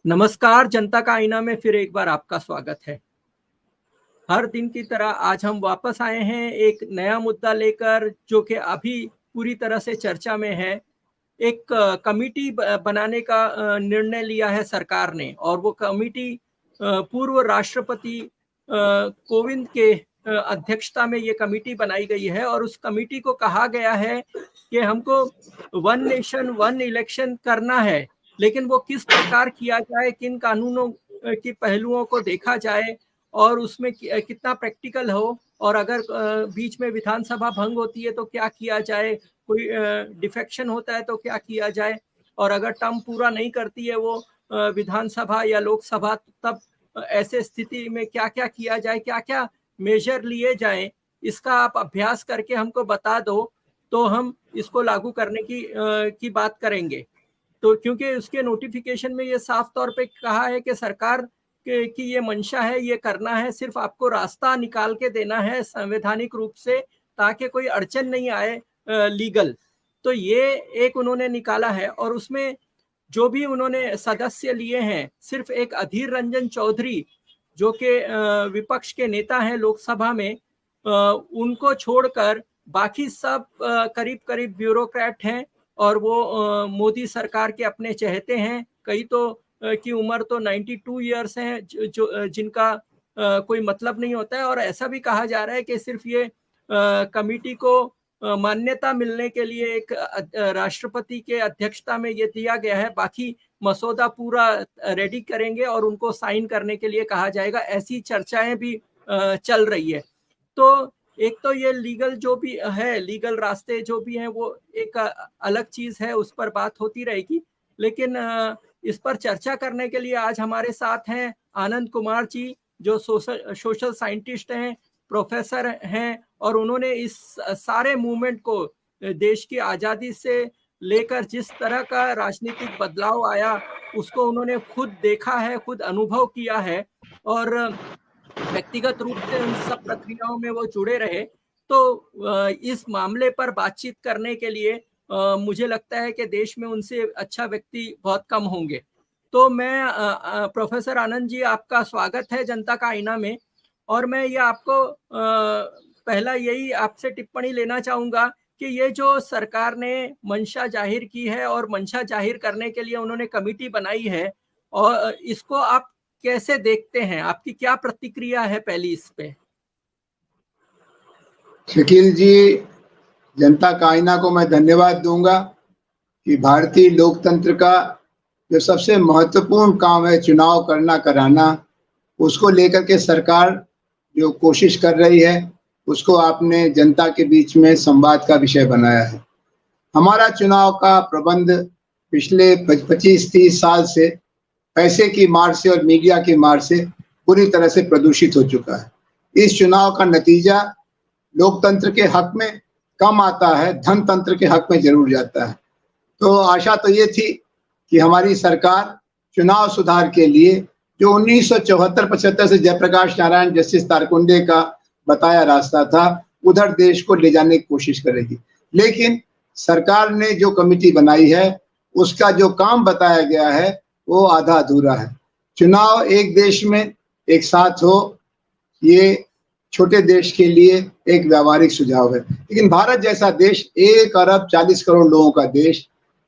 नमस्कार, जनता का आईना में फिर एक बार आपका स्वागत है। हर दिन की तरह आज हम वापस आए हैं एक नया मुद्दा लेकर, जो कि अभी पूरी तरह से चर्चा में है। एक कमिटी बनाने का निर्णय लिया है सरकार ने, और वो कमिटी पूर्व राष्ट्रपति कोविंद के अध्यक्षता में ये कमिटी बनाई गई है। और उस कमिटी को कहा गया है कि हमको वन नेशन वन इलेक्शन करना है, लेकिन वो किस प्रकार किया जाए, किन कानूनों की पहलुओं को देखा जाए और उसमें कितना प्रैक्टिकल हो, और अगर बीच में विधानसभा भंग होती है तो क्या किया जाए, कोई डिफेक्शन होता है तो क्या किया जाए, और अगर टर्म पूरा नहीं करती है वो विधानसभा या लोकसभा, तब ऐसे स्थिति में क्या क्या किया जाए, क्या क्या मेजर लिए जाएं, इसका आप अभ्यास करके हमको बता दो, तो हम इसको लागू करने की बात करेंगे। तो क्योंकि उसके नोटिफिकेशन में ये साफ तौर पे कहा है कि सरकार की ये मंशा है, ये करना है, सिर्फ आपको रास्ता निकाल के देना है संवैधानिक रूप से, ताकि कोई अड़चन नहीं आए लीगल। तो ये एक उन्होंने निकाला है, और उसमें जो भी उन्होंने सदस्य लिए हैं, सिर्फ एक अधीर रंजन चौधरी जो कि विपक्ष के नेता हैं लोकसभा में, उनको छोड़कर बाकी सब करीब करीब ब्यूरोक्रेट हैं, और वो मोदी सरकार के अपने चहेते हैं। कई तो की उम्र तो 92 ईयर्स है, जो जिनका कोई मतलब नहीं होता है। और ऐसा भी कहा जा रहा है कि सिर्फ ये कमिटी को मान्यता मिलने के लिए एक राष्ट्रपति के अध्यक्षता में ये दिया गया है, बाकी मसौदा पूरा रेडी करेंगे और उनको साइन करने के लिए कहा जाएगा। ऐसी चर्चाएं भी चल रही है। तो एक तो ये लीगल जो भी है, लीगल रास्ते जो भी हैं, वो एक अलग चीज है, उस पर बात होती रहेगी। लेकिन इस पर चर्चा करने के लिए आज हमारे साथ हैं आनंद कुमार जी, जो सोशल साइंटिस्ट हैं, प्रोफेसर हैं, और उन्होंने इस सारे मूवमेंट को, देश की आज़ादी से लेकर जिस तरह का राजनीतिक बदलाव आया, उसको उन्होंने खुद देखा है, खुद अनुभव किया है, और व्यक्तिगत रूप से उन सब प्रक्रियाओं में वो जुड़े रहे। तो इस मामले पर बातचीत करने के लिए मुझे लगता है कि देश में उनसे अच्छा व्यक्ति बहुत कम होंगे। तो मैं प्रोफेसर आनंद जी, आपका स्वागत है जनता का आईना में। और मैं ये आपको पहला यही आपसे टिप्पणी लेना चाहूँगा कि ये जो सरकार ने मंशा जाहिर की है, और मंशा जाहिर करने के लिए उन्होंने कमिटी बनाई है, और इसको आप कैसे देखते हैं? आपकी क्या प्रतिक्रिया है पहली इस पे? शकील जी, जनता का आईना को मैं धन्यवाद दूंगा कि भारतीय लोकतंत्र का जो सबसे महत्वपूर्ण काम है चुनाव करना कराना, उसको लेकर के सरकार जो कोशिश कर रही है, उसको आपने जनता के बीच में संवाद का विषय बनाया है। हमारा चुनाव का प्रबंध पिछले 25-30 साल से पैसे की मार से और मीडिया की मार से पूरी तरह से प्रदूषित हो चुका है। इस चुनाव का नतीजा लोकतंत्र के हक में कम आता है, धनतंत्र के हक में जरूर जाता है। तो आशा तो ये थी कि हमारी सरकार चुनाव सुधार के लिए जो 1974-75 से जयप्रकाश नारायण जस्टिस तारकुंडे का बताया रास्ता था, उधर देश को ले जाने की कोशिश करेगी। लेकिन सरकार ने जो कमिटी बनाई है, उसका जो काम बताया गया है वो आधा अधूरा है। चुनाव एक देश में एक साथ हो, ये छोटे देश के लिए एक व्यावहारिक सुझाव है। लेकिन भारत जैसा देश, 1 अरब 40 करोड़ लोगों का देश,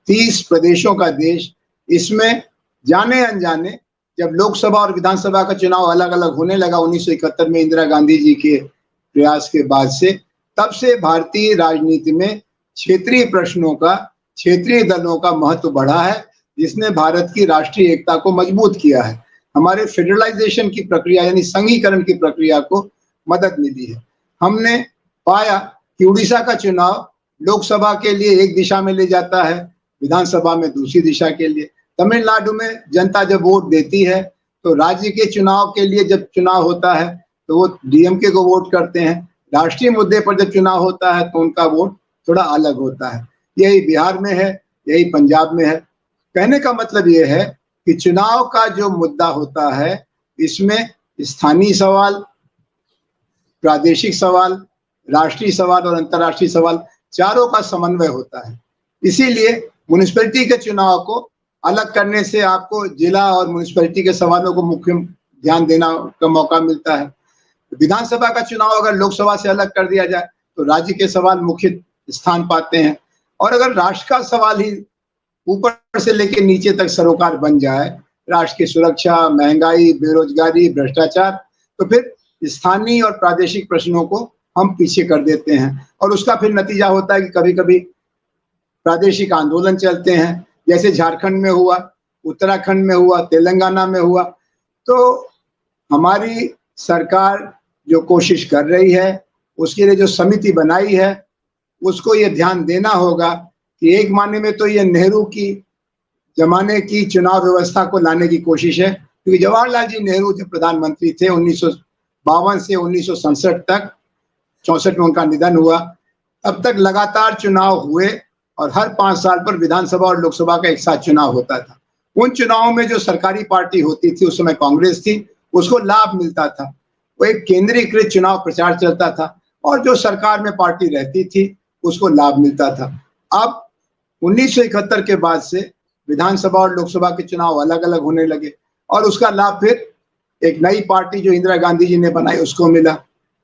30 प्रदेशों का देश, इसमें जाने अनजाने जब लोकसभा और विधानसभा का चुनाव अलग अलग होने लगा 1971 में इंदिरा गांधी जी के प्रयास के बाद से, तब से भारतीय राजनीति में क्षेत्रीय प्रश्नों का, क्षेत्रीय दलों का महत्व बढ़ा है, जिसने भारत की राष्ट्रीय एकता को मजबूत किया है। हमारे फेडरलाइजेशन की प्रक्रिया यानी संघीकरण की प्रक्रिया को मदद मिली है। हमने पाया कि उड़ीसा का चुनाव लोकसभा के लिए एक दिशा में ले जाता है, विधानसभा में दूसरी दिशा के लिए। तमिलनाडु में जनता जब वोट देती है तो राज्य के चुनाव के लिए जब चुनाव होता है तो वो डीएमके को वोट करते हैं, राष्ट्रीय मुद्दे पर जब चुनाव होता है तो उनका वोट थोड़ा अलग होता है। यही बिहार में है, यही पंजाब में है। कहने का मतलब ये है कि चुनाव का जो मुद्दा होता है, इसमें स्थानीय सवाल, प्रादेशिक सवाल, राष्ट्रीय सवाल और अंतर्राष्ट्रीय सवाल, चारों का समन्वय होता है। इसीलिए म्युनिसिपैलिटी के चुनाव को अलग करने से आपको जिला और म्युनिसिपैलिटी के सवालों को मुख्य ध्यान देना का मौका मिलता है। विधानसभा का चुनाव अगर लोकसभा से अलग कर दिया जाए तो राज्य के सवाल मुख्य स्थान पाते हैं, और अगर राष्ट्र का सवाल ही ऊपर से लेकर नीचे तक सरोकार बन जाए, राष्ट्र की सुरक्षा, महंगाई, बेरोजगारी, भ्रष्टाचार, तो फिर स्थानीय और प्रादेशिक प्रश्नों को हम पीछे कर देते हैं, और उसका फिर नतीजा होता है कि कभी-कभी प्रादेशिक आंदोलन चलते हैं, जैसे झारखंड में हुआ, उत्तराखंड में हुआ, तेलंगाना में हुआ। तो हमारी सरकार जो कोशिश कर रही है, उसके लिए जो समिति बनाई है, उसको ये ध्यान देना होगा कि एक मायने में तो ये नेहरू की जमाने की चुनाव व्यवस्था को लाने की कोशिश है, क्योंकि जवाहरलाल जी नेहरू जब प्रधानमंत्री थे 1952 से 1967 तक, 64 में उनका निधन हुआ, अब तक लगातार चुनाव हुए और हर 5 साल पर विधानसभा और लोकसभा का एक साथ चुनाव होता था। उन चुनावों में जो सरकारी पार्टी होती थी, उस समय कांग्रेस थी, उसको लाभ मिलता था। वो एक केंद्रीकृत चुनाव प्रचार चलता था, और जो सरकार में पार्टी रहती थी उसको लाभ मिलता था। अब 1971 के बाद से विधानसभा और लोकसभा के चुनाव अलग अलग होने लगे, और उसका लाभ फिर एक नई पार्टी जो इंदिरा गांधी जी ने बनाई उसको मिला।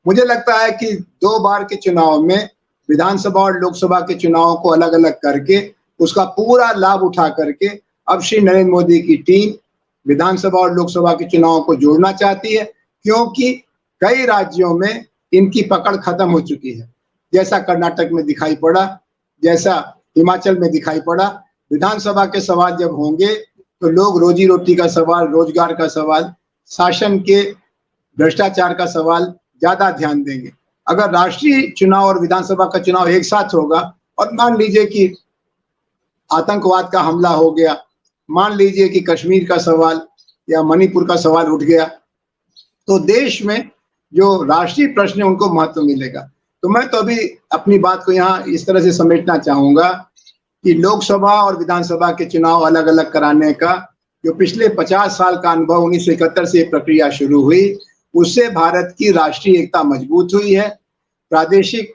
मुझे लगता है कि 2 बार के चुनाव में विधानसभा और लोकसभा के चुनावों को अलग अलग करके उसका पूरा लाभ उठा करके अब श्री नरेंद्र मोदी की टीम विधानसभा और लोकसभा के चुनावों को जोड़ना चाहती है, क्योंकि कई राज्यों में इनकी पकड़ खत्म हो चुकी है। जैसा कर्नाटक में दिखाई पड़ा, जैसा हिमाचल में दिखाई पड़ा, विधानसभा के सवाल जब होंगे तो लोग रोजी रोटी का सवाल, रोजगार का सवाल, शासन के भ्रष्टाचार का सवाल ज्यादा ध्यान देंगे। अगर राष्ट्रीय चुनाव और विधानसभा का चुनाव एक साथ होगा, और मान लीजिए कि आतंकवाद का हमला हो गया, मान लीजिए कि कश्मीर का सवाल या मणिपुर का सवाल उठ गया, तो देश में जो राष्ट्रीय प्रश्न है उनको महत्व मिलेगा। तो मैं तो अभी अपनी बात को यहाँ इस तरह से समेटना चाहूंगा कि लोकसभा और विधानसभा के चुनाव अलग अलग कराने का जो पिछले 50 साल का अनुभव 1971 से प्रक्रिया शुरू हुई, उससे भारत की राष्ट्रीय एकता मजबूत हुई है, प्रादेशिक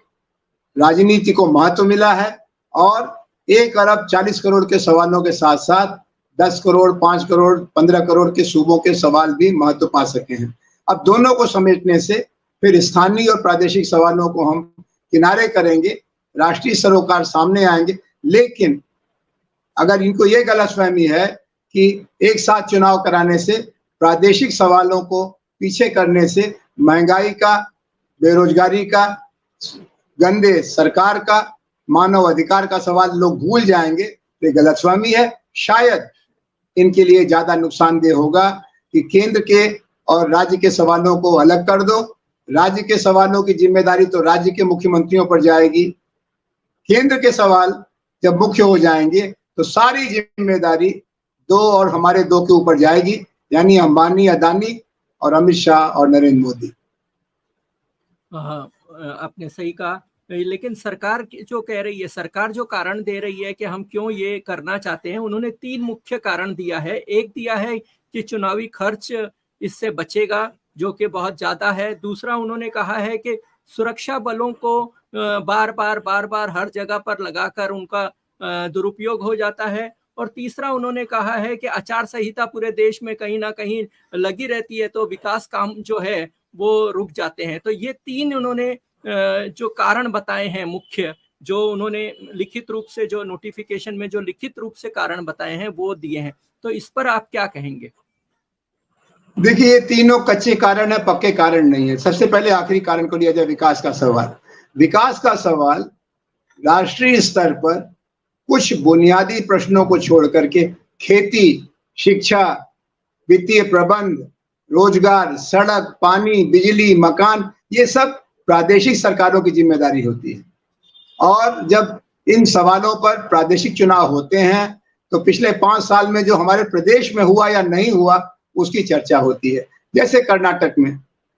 राजनीति को महत्व मिला है, और 1 अरब 40 करोड़ के सवालों के साथ साथ 10 करोड़, 5 करोड़, 15 करोड़ के सूबों के सवाल भी महत्व पा सके हैं। अब दोनों को समेटने से फिर स्थानीय और प्रादेशिक सवालों को हम किनारे करेंगे, राष्ट्रीय सरोकार सामने आएंगे। लेकिन अगर इनको ये गलतफहमी है कि एक साथ चुनाव कराने से, प्रादेशिक सवालों को पीछे करने से महंगाई का, बेरोजगारी का, गंदे सरकार का, मानव अधिकार का सवाल लोग भूल जाएंगे, तो ये गलतफहमी है। शायद इनके लिए ज्यादा नुकसानदेह होगा कि केंद्र के और राज्य के सवालों को अलग कर दो। राज्य के सवालों की जिम्मेदारी तो राज्य के मुख्यमंत्रियों पर जाएगी, केंद्र के सवाल जब मुख्य हो जाएंगे तो सारी जिम्मेदारी 2 और हमारे 2 के ऊपर जाएगी, यानी अंबानी, अदानी और अमित शाह और नरेंद्र मोदी। हाँ, आपने सही कहा। लेकिन सरकार जो कह रही है, सरकार जो कारण दे रही है कि हम क्यों ये करना चाहते हैं, उन्होंने 3 मुख्य कारण दिया है। एक दिया है कि चुनावी खर्च इससे बचेगा, जो कि बहुत ज्यादा है। दूसरा उन्होंने कहा है कि सुरक्षा बलों को बार बार हर जगह पर लगाकर उनका दुरुपयोग हो जाता है। और तीसरा उन्होंने कहा है कि आचार संहिता पूरे देश में कहीं ना कहीं लगी रहती है, तो विकास काम जो है वो रुक जाते हैं। तो ये 3 उन्होंने जो कारण बताए हैं मुख्य, जो उन्होंने लिखित रूप से, जो नोटिफिकेशन में जो लिखित रूप से कारण बताए हैं वो दिए हैं। तो इस पर आप क्या कहेंगे? देखिए, ये तीनों कच्चे कारण है, पक्के कारण नहीं है। सबसे पहले आखिरी कारण को लिया जाए, विकास का सवाल। विकास का सवाल राष्ट्रीय स्तर पर कुछ बुनियादी प्रश्नों को छोड़ करके खेती, शिक्षा, वित्तीय प्रबंध, रोजगार, सड़क, पानी, बिजली, मकान, ये सब प्रादेशिक सरकारों की जिम्मेदारी होती है। और जब इन सवालों पर प्रादेशिक चुनाव होते हैं तो पिछले 5 साल में जो हमारे प्रदेश में हुआ या नहीं हुआ उसकी चर्चा होती है। जैसे कर्नाटक में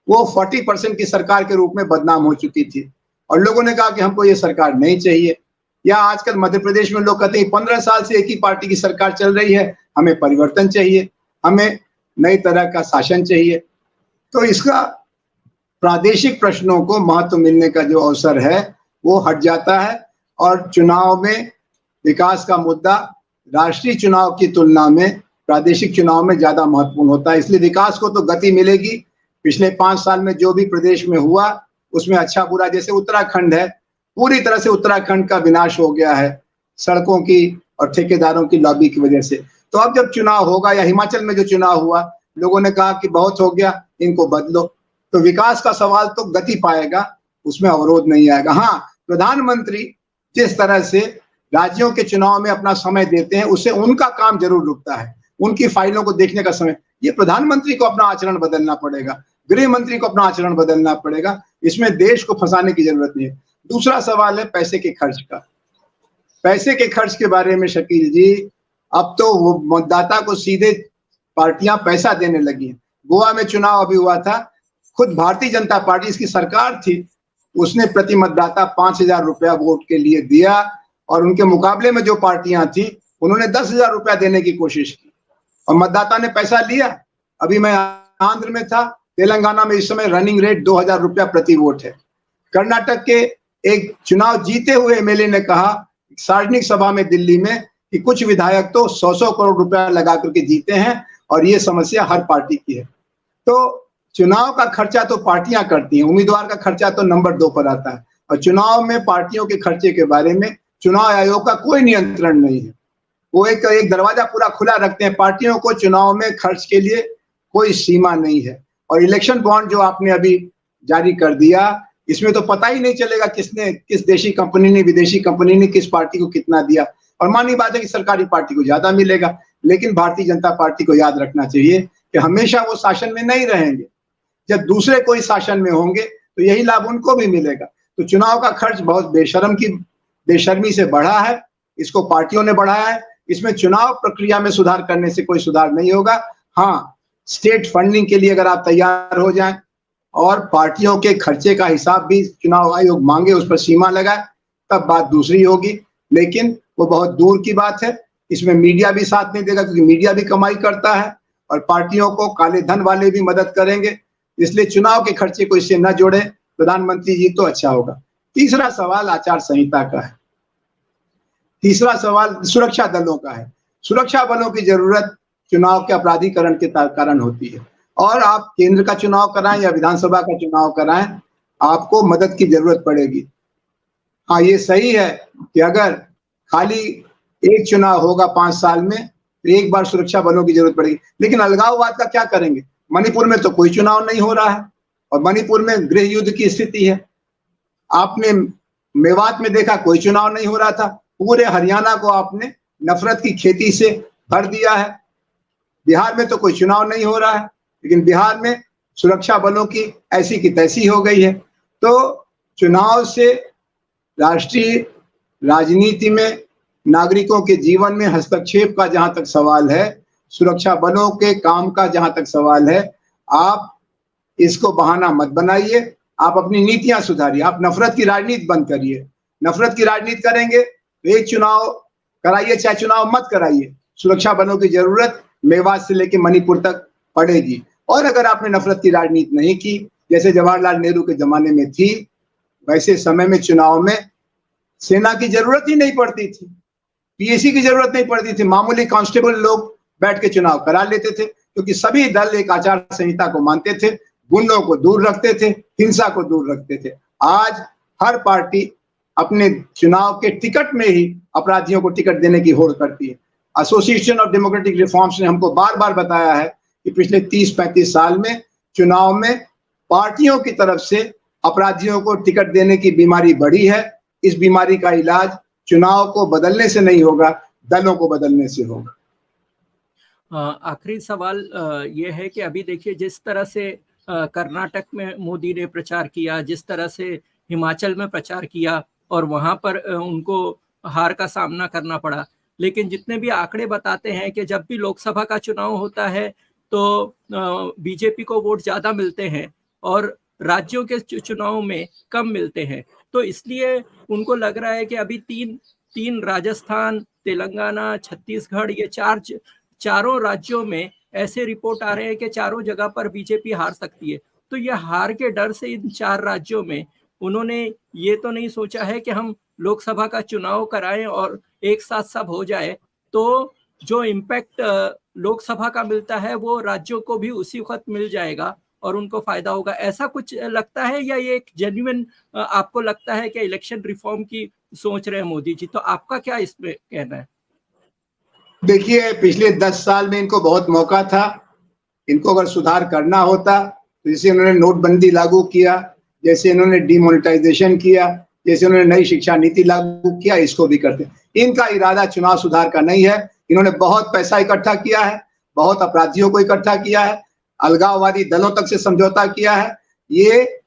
वो 40% की सरकार के रूप में बदनाम हो चुकी थी और लोगों ने कहा कि हमको ये सरकार नहीं चाहिए। या आजकल मध्य प्रदेश में लोग कहते हैं 15 साल से एक ही पार्टी की सरकार चल रही है, हमें परिवर्तन चाहिए, हमें नई तरह का शासन चाहिए। तो इसका प्रादेशिक प्रश्नों को महत्व मिलने का जो अवसर है वो हट जाता है और चुनाव में विकास का मुद्दा राष्ट्रीय चुनाव की तुलना में प्रादेशिक चुनाव में ज्यादा महत्वपूर्ण होता है। इसलिए विकास को तो गति मिलेगी। पिछले 5 साल में जो भी प्रदेश में हुआ उसमें अच्छा बुरा, जैसे उत्तराखंड है, पूरी तरह से उत्तराखंड का विनाश हो गया है सड़कों की और ठेकेदारों की लॉबी की वजह से। तो अब जब चुनाव होगा, या हिमाचल में जो चुनाव हुआ, लोगों ने कहा कि बहुत हो गया, इनको बदलो। तो विकास का सवाल तो गति पाएगा, उसमें अवरोध नहीं आएगा। हाँ, प्रधानमंत्री जिस तरह से राज्यों के चुनाव में अपना समय देते हैं, उससे उनका काम जरूर रुकता है, उनकी फाइलों को देखने का समय। ये प्रधानमंत्री को अपना आचरण बदलना पड़ेगा, गृह मंत्री को अपना आचरण बदलना पड़ेगा। इसमें देश को फंसाने की जरूरत नहीं है। दूसरा सवाल है पैसे के खर्च का। पैसे के खर्च के बारे में शकील जी, अब तो वो मतदाता को सीधे पार्टियां पैसा देने लगी हैं। गोवा में चुनाव अभी हुआ था, खुद भारतीय जनता पार्टी, इसकी सरकार थी, उसने प्रति मतदाता 5,000 रुपया वोट के लिए दिया, और उनके मुकाबले में जो पार्टियां थी उन्होंने 10,000 रुपया देने की कोशिश की और मतदाता ने पैसा लिया। अभी मैं आंध्र में था, तेलंगाना में इस समय रनिंग रेट 2,000 रुपया प्रति वोट है। कर्नाटक के एक चुनाव जीते हुए एमएलए ने कहा सार्वजनिक सभा में दिल्ली में कि कुछ विधायक तो 100-100 करोड़ रुपया लगा करके जीते हैं, और ये समस्या हर पार्टी की है। तो चुनाव का खर्चा तो पार्टियां करती हैं, उम्मीदवार का खर्चा तो नंबर 2 पर आता है। और चुनाव में पार्टियों के खर्चे के बारे में चुनाव आयोग का कोई नियंत्रण नहीं है। वो एक दरवाजा पूरा खुला रखते हैं। पार्टियों को चुनाव में खर्च के लिए कोई सीमा नहीं है। और इलेक्शन बॉन्ड जो आपने अभी जारी कर दिया, इसमें तो पता ही नहीं चलेगा किसने, किस देशी कंपनी ने, विदेशी कंपनी ने किस पार्टी को कितना दिया। और मानी बात है कि सरकारी पार्टी को ज्यादा मिलेगा, लेकिन भारतीय जनता पार्टी को याद रखना चाहिए कि हमेशा वो शासन में नहीं रहेंगे। जब दूसरे कोई शासन में होंगे तो यही लाभ उनको भी मिलेगा। तो चुनाव का खर्च बहुत बेशर्मी से बढ़ा है, इसको पार्टियों ने बढ़ाया है। इसमें चुनाव प्रक्रिया में सुधार करने से कोई सुधार नहीं होगा। हाँ, स्टेट फंडिंग के लिए अगर आप तैयार हो जाएं और पार्टियों के खर्चे का हिसाब भी चुनाव आयोग मांगे, उस पर सीमा लगाए, तब बात दूसरी होगी। लेकिन वो बहुत दूर की बात है। इसमें मीडिया भी साथ नहीं देगा, क्योंकि मीडिया भी कमाई करता है और पार्टियों को काले धन वाले भी मदद करेंगे। इसलिए चुनाव के खर्चे को इससे न जोड़े प्रधानमंत्री जी, तो अच्छा होगा। तीसरा सवाल आचार संहिता का है। तीसरा सवाल सुरक्षा दलों का है। सुरक्षा बलों की जरूरत चुनाव के अपराधीकरण के कारण होती है। और आप केंद्र का चुनाव कराएं या विधानसभा का चुनाव कराएं, आपको मदद की जरूरत पड़ेगी। हाँ, ये सही है कि अगर खाली एक चुनाव होगा 5 साल में, तो एक बार सुरक्षा बलों की जरूरत पड़ेगी। लेकिन अलगाववाद का क्या करेंगे? मणिपुर में तो कोई चुनाव नहीं हो रहा है और मणिपुर में गृह युद्ध की स्थिति है। आपने मेवात में देखा, कोई चुनाव नहीं हो रहा था। पूरे हरियाणा को आपने नफरत की खेती से भर दिया है। बिहार में तो कोई चुनाव नहीं हो रहा है, लेकिन बिहार में सुरक्षा बलों की ऐसी की तैसी हो गई है। तो चुनाव से राष्ट्रीय राजनीति में, नागरिकों के जीवन में हस्तक्षेप का जहां तक सवाल है, सुरक्षा बलों के काम का जहां तक सवाल है, आप इसको बहाना मत बनाइए। आप अपनी नीतियां सुधारिए। आप नफरत की राजनीति बंद करिए। नफरत की राजनीति करेंगे तो एक चुनाव कराइए, चाहे चुनाव मत कराइए, सुरक्षा बलों की जरूरत मेवात से लेकर मणिपुर तक पड़ेगी। और अगर आपने नफरत की राजनीति नहीं की, जैसे जवाहरलाल नेहरू के जमाने में थी, वैसे समय में चुनाव में सेना की जरूरत ही नहीं पड़ती थी, पीएसी की जरूरत नहीं पड़ती थी। मामूली कांस्टेबल लोग बैठ के चुनाव करा लेते थे, क्योंकि सभी दल एक आचार संहिता को मानते थे, गुंडों को दूर रखते थे, हिंसा को दूर रखते थे। आज हर पार्टी अपने चुनाव के टिकट में ही अपराधियों को टिकट देने की होड़ करती है। एसोसिएशन ऑफ डेमोक्रेटिक रिफॉर्म्स ने हमको बार बार बताया है कि पिछले 30-35 साल में चुनाव में पार्टियों की तरफ से अपराधियों को टिकट देने की बीमारी बढ़ी है। इस बीमारी का इलाज चुनाव को बदलने से नहीं होगा, दलों को बदलने से होगा। आखिरी सवाल ये है कि अभी देखिए, जिस तरह से कर्नाटक में मोदी ने प्रचार किया, जिस तरह से हिमाचल में प्रचार किया और वहां पर उनको हार का सामना करना पड़ा, लेकिन जितने भी आंकड़े बताते हैं कि जब भी लोकसभा का चुनाव होता है तो बीजेपी को वोट ज्यादा मिलते हैं और राज्यों के चुनाव में कम मिलते हैं। तो इसलिए उनको लग रहा है कि अभी तीन राजस्थान, तेलंगाना, छत्तीसगढ़, ये चारों राज्यों में ऐसे रिपोर्ट आ रहे हैं कि चारों जगह पर बीजेपी हार सकती है। तो ये हार के डर से इन 4 राज्यों में उन्होंने ये तो नहीं सोचा है कि हम लोकसभा का चुनाव कराएं और एक साथ सब हो जाए, तो जो इम्पैक्ट लोकसभा का मिलता है वो राज्यों को भी उसी वक्त मिल जाएगा और उनको फायदा होगा। ऐसा कुछ लगता है या ये एक जेन्युइन आपको लगता है कि इलेक्शन रिफॉर्म की सोच रहे हैं मोदी जी? तो आपका क्या इसमें कहना है? देखिए, पिछले 10 साल में इनको बहुत मौका था। इनको अगर सुधार करना होता तो जैसे इन्होंने नोटबंदी लागू किया, जैसे इन्होंने डिमोनेटाइजेशन किया, जैसे उन्होंने नई शिक्षा नीति लागू किया, इसको भी करते। इनका इरादा चुनाव सुधार का नहीं है। इन्होंने बहुत पैसा इकट्ठा किया है, बहुत अपराधियों को इकट्ठा किया है, अलगाववादी दलों तक से समझौता किया है। ये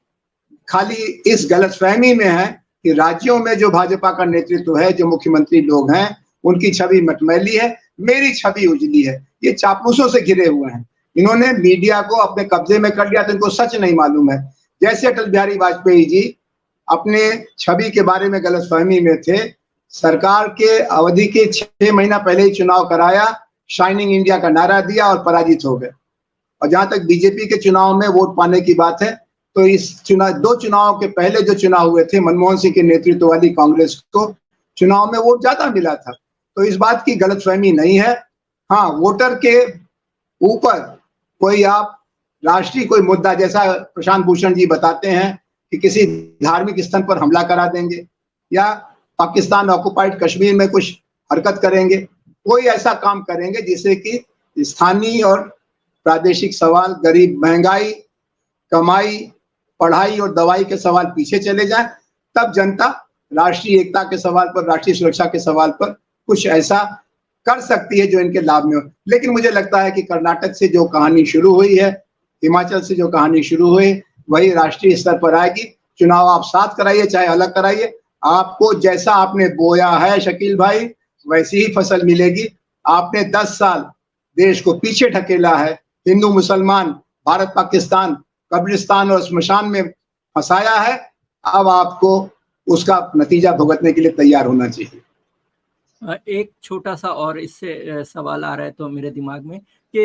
खाली इस गलतफहमी में है कि राज्यों में जो भाजपा का नेतृत्व है, जो मुख्यमंत्री लोग हैं, उनकी छवि मटमैली है, मेरी छवि उजली है। ये चापलूसों से घिरे हुए हैं। इन्होंने मीडिया को अपने कब्जे में कर लिया तो इनको सच नहीं मालूम है। जैसे अटल बिहारी वाजपेयी जी अपने छवि के बारे में गलतफहमी में थे, सरकार के अवधि के 6 महीना पहले ही चुनाव कराया, शाइनिंग इंडिया का नारा दिया और पराजित हो गए। और जहां तक बीजेपी के चुनाव में वोट पाने की बात है, तो इस दो चुनाव के पहले जो चुनाव हुए थे मनमोहन सिंह के नेतृत्व वाली कांग्रेस को चुनाव में वोट ज्यादा मिला था। तो इस बात की गलतफहमी नहीं है। हाँ, वोटर के ऊपर कोई आप राष्ट्रीय कोई मुद्दा, जैसा प्रशांत भूषण जी बताते हैं कि किसी धार्मिक स्थल पर हमला करा देंगे या पाकिस्तान ऑक्युपाइड कश्मीर में कुछ हरकत करेंगे, कोई ऐसा काम करेंगे जिससे कि स्थानीय और प्रादेशिक सवाल, गरीब, महंगाई, कमाई, पढ़ाई और दवाई के सवाल पीछे चले जाएं, तब जनता राष्ट्रीय एकता के सवाल पर, राष्ट्रीय सुरक्षा के सवाल पर कुछ ऐसा कर सकती है जो इनके लाभ में हो। लेकिन मुझे लगता है कि कर्नाटक से जो कहानी शुरू हुई है, हिमाचल से जो कहानी शुरू हुई, वही राष्ट्रीय स्तर पर आएगी। चुनाव आप साथ कराइए चाहे अलग कराइए, आपको जैसा आपने बोया है शकील भाई, वैसी ही फसल मिलेगी। आपने 10 साल देश को पीछे ढकेला है, हिंदू मुसलमान, भारत पाकिस्तान, कब्रिस्तान और स्मशान में फंसाया है। अब आपको उसका नतीजा भुगतने के लिए तैयार होना चाहिए। एक छोटा सा और इससे सवाल आ रहा है तो मेरे दिमाग में कि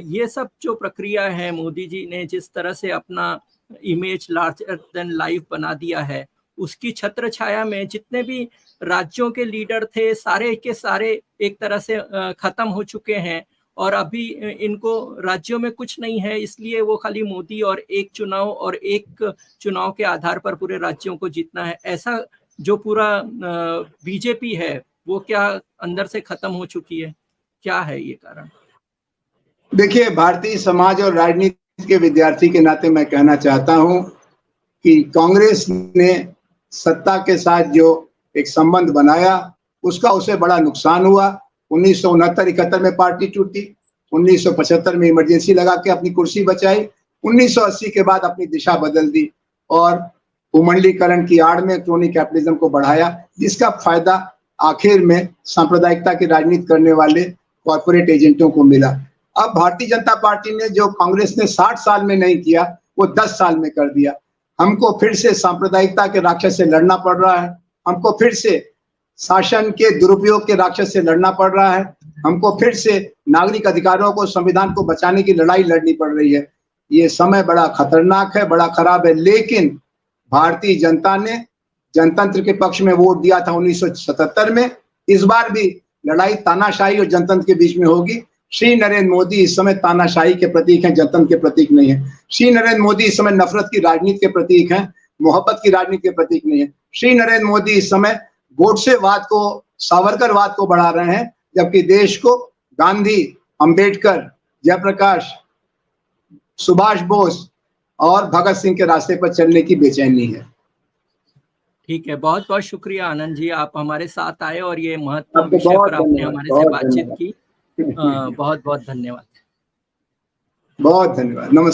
ये सब जो प्रक्रिया है, मोदी जी ने जिस तरह से अपना इमेज लार्जर देन लाइफ बना दिया है, उसकी छत्र छाया में जितने भी राज्यों के लीडर थे सारे के सारे एक तरह से खत्म हो चुके हैं और अभी इनको राज्यों में कुछ नहीं है, इसलिए वो खाली मोदी और एक चुनाव के आधार पर पूरे राज्यों को जीतना है। ऐसा जो पूरा बीजेपी है वो क्या अंदर से खत्म हो चुकी है? क्या है ये कारण? देखिए, भारतीय समाज और राजनीति के विद्यार्थी के नाते मैं कहना चाहता हूं कि कांग्रेस ने सत्ता के साथ जो एक संबंध बनाया, उसका उसे बड़ा नुकसान हुआ। 1969-71 में पार्टी टूटी, 1975 में इमरजेंसी लगा के अपनी कुर्सी बचाई, 1980 के बाद अपनी दिशा बदल दी और भूमंडलीकरण की आड़ में क्रोनी कैपिटलिज्म को बढ़ाया, जिसका फायदा आखिर में सांप्रदायिकता की राजनीति करने वाले कॉर्पोरेट एजेंटों को मिला। अब भारतीय जनता पार्टी ने जो कांग्रेस ने 60 साल में नहीं किया, वो 10 साल में कर दिया। हमको फिर से सांप्रदायिकता के राक्षस से लड़ना पड़ रहा है, हमको फिर से शासन के दुरुपयोग के राक्षस से लड़ना पड़ रहा है, हमको फिर से नागरिक अधिकारों को, संविधान को बचाने की लड़ाई लड़नी पड़ रही है। ये समय बड़ा खतरनाक है, बड़ा खराब है, लेकिन भारतीय जनता ने जनतंत्र के पक्ष में वोट दिया था 1977 में। इस बार भी लड़ाई तानाशाही और जनतंत्र के बीच में होगी। श्री नरेंद्र मोदी इस समय तानाशाही के प्रतीक हैं, जनतंत्र के प्रतीक नहीं है। श्री नरेंद्र मोदी इस समय नफरत की राजनीति के प्रतीक हैं, मोहब्बत की राजनीति के प्रतीक नहीं है। श्री नरेंद्र मोदी इस समय गोडसेवाद को, सावरकरवाद को बढ़ा रहे हैं, जबकि देश को गांधी, अंबेडकर, जयप्रकाश, सुभाष बोस और भगत सिंह के रास्ते पर चलने की बेचैनी है। ठीक है, बहुत बहुत शुक्रिया आनंद जी, आप हमारे साथ आए और ये महत्वपूर्ण विषय पर आपने हमारे से बातचीत की। बहुत बहुत धन्यवाद। बहुत धन्यवाद। नमस्कार।